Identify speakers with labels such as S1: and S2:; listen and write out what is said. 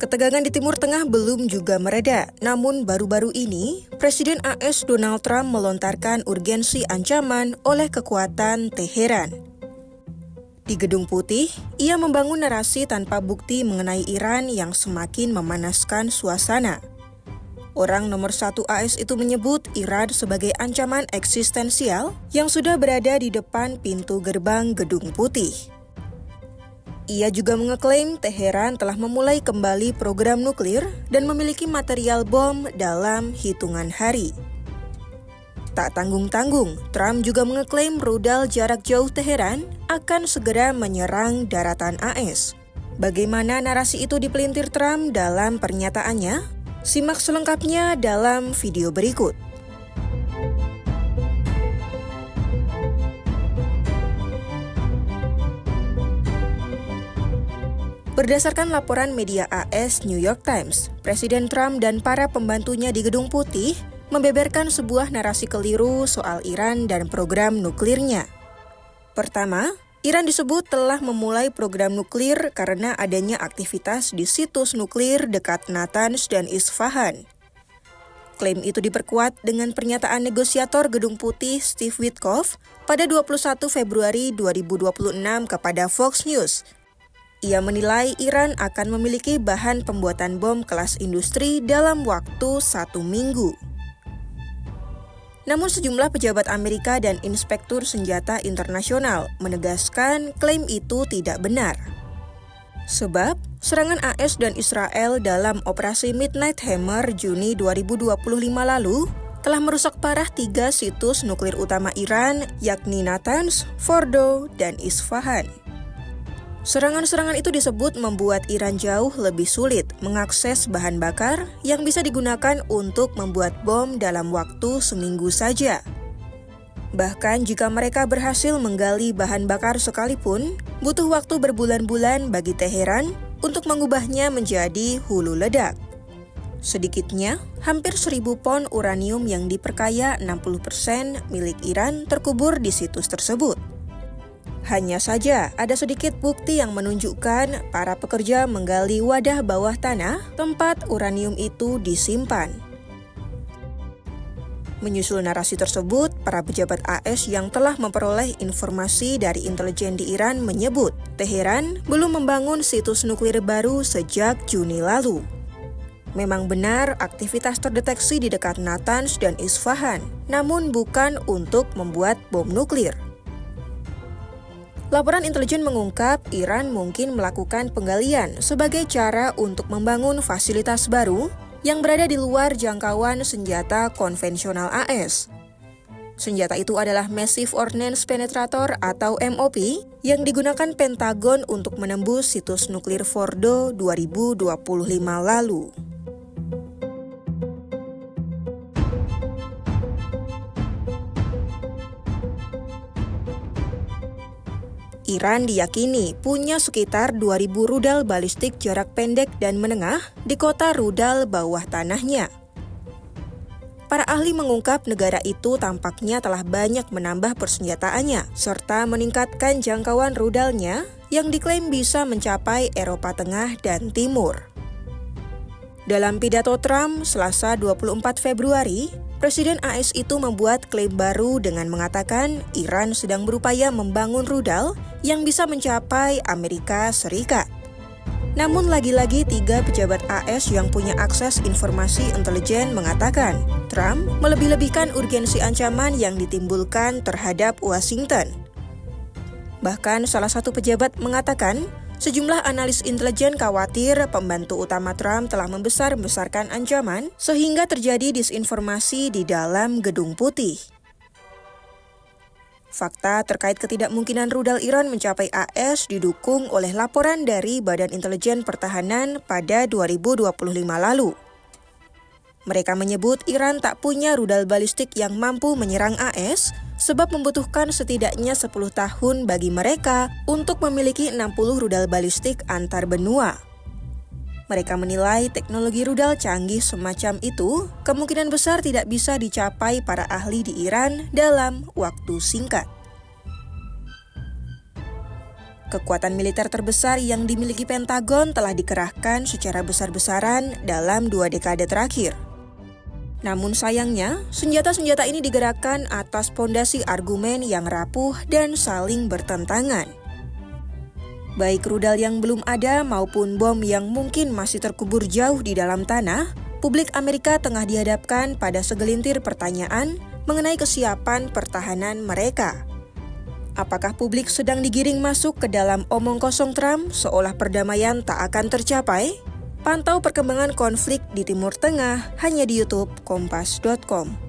S1: Ketegangan di Timur Tengah belum juga mereda, namun baru-baru ini, Presiden AS Donald Trump melontarkan urgensi ancaman oleh kekuatan Teheran. Di Gedung Putih, ia membangun narasi tanpa bukti mengenai Iran yang semakin memanaskan suasana. Orang nomor 1 AS itu menyebut Iran sebagai ancaman eksistensial yang sudah berada di depan pintu gerbang Gedung Putih. Ia juga mengeklaim Teheran telah memulai kembali program nuklir dan memiliki material bom dalam hitungan hari. Tak tanggung-tanggung, Trump juga mengeklaim rudal jarak jauh Teheran akan segera menyerang daratan AS. Bagaimana narasi itu dipelintir Trump dalam pernyataannya? Simak selengkapnya dalam video berikut. Berdasarkan laporan media AS New York Times, Presiden Trump dan para pembantunya di Gedung Putih membeberkan sebuah narasi keliru soal Iran dan program nuklirnya. Pertama, Iran disebut telah memulai program nuklir karena adanya aktivitas di situs nuklir dekat Natanz dan Isfahan. Klaim itu diperkuat dengan pernyataan negosiator Gedung Putih Steve Witkoff pada 21 Februari 2026 kepada Fox News. Ia menilai Iran akan memiliki bahan pembuatan bom kelas industri dalam waktu 1 minggu. Namun sejumlah pejabat Amerika dan inspektur senjata internasional menegaskan klaim itu tidak benar. Sebab, serangan AS dan Israel dalam operasi Midnight Hammer Juni 2025 lalu telah merusak parah 3 situs nuklir utama Iran, yakni Natanz, Fordo, dan Isfahan. Serangan-serangan itu disebut membuat Iran jauh lebih sulit mengakses bahan bakar yang bisa digunakan untuk membuat bom dalam waktu seminggu saja. Bahkan jika mereka berhasil menggali bahan bakar sekalipun, butuh waktu berbulan-bulan bagi Teheran untuk mengubahnya menjadi hulu ledak. Sedikitnya, hampir 1.000 pon uranium yang diperkaya 60% milik Iran terkubur di situs tersebut. Hanya saja, ada sedikit bukti yang menunjukkan para pekerja menggali wadah bawah tanah tempat uranium itu disimpan. Menyusul narasi tersebut, para pejabat AS yang telah memperoleh informasi dari intelijen di Iran menyebut Teheran belum membangun situs nuklir baru sejak Juni lalu. Memang benar aktivitas terdeteksi di dekat Natanz dan Isfahan, namun bukan untuk membuat bom nuklir. Laporan intelijen mengungkap Iran mungkin melakukan penggalian sebagai cara untuk membangun fasilitas baru yang berada di luar jangkauan senjata konvensional AS. Senjata itu adalah Massive Ordnance Penetrator atau MOP yang digunakan Pentagon untuk menembus situs nuklir Fordo 2025 lalu. Iran diyakini punya sekitar 2.000 rudal balistik jarak pendek dan menengah di kota rudal bawah tanahnya. Para ahli mengungkap negara itu tampaknya telah banyak menambah persenjataannya, serta meningkatkan jangkauan rudalnya yang diklaim bisa mencapai Eropa Tengah dan Timur. Dalam pidato Trump Selasa 24 Februari, Presiden AS itu membuat klaim baru dengan mengatakan Iran sedang berupaya membangun rudal yang bisa mencapai Amerika Serikat. Namun lagi-lagi 3 pejabat AS yang punya akses informasi intelijen mengatakan Trump melebih-lebihkan urgensi ancaman yang ditimbulkan terhadap Washington. Bahkan salah satu pejabat mengatakan sejumlah analis intelijen khawatir pembantu utama Trump telah membesar-besarkan ancaman sehingga terjadi disinformasi di dalam Gedung Putih. Fakta terkait ketidakmungkinan rudal Iran mencapai AS didukung oleh laporan dari Badan Intelijen Pertahanan pada 2025 lalu. Mereka menyebut Iran tak punya rudal balistik yang mampu menyerang AS sebab membutuhkan setidaknya 10 tahun bagi mereka untuk memiliki 60 rudal balistik antar benua. Mereka menilai teknologi rudal canggih semacam itu kemungkinan besar tidak bisa dicapai para ahli di Iran dalam waktu singkat. kekuatan militer terbesar yang dimiliki Pentagon telah dikerahkan secara besar-besaran dalam 2 dekade terakhir. Namun sayangnya, senjata-senjata ini digerakkan atas fondasi argumen yang rapuh dan saling bertentangan. Baik rudal yang belum ada maupun bom yang mungkin masih terkubur jauh di dalam tanah, publik Amerika tengah dihadapkan pada segelintir pertanyaan mengenai kesiapan pertahanan mereka. Apakah publik sedang digiring masuk ke dalam omong kosong Trump seolah perdamaian tak akan tercapai? Pantau perkembangan konflik di Timur Tengah hanya di YouTube Kompas.com.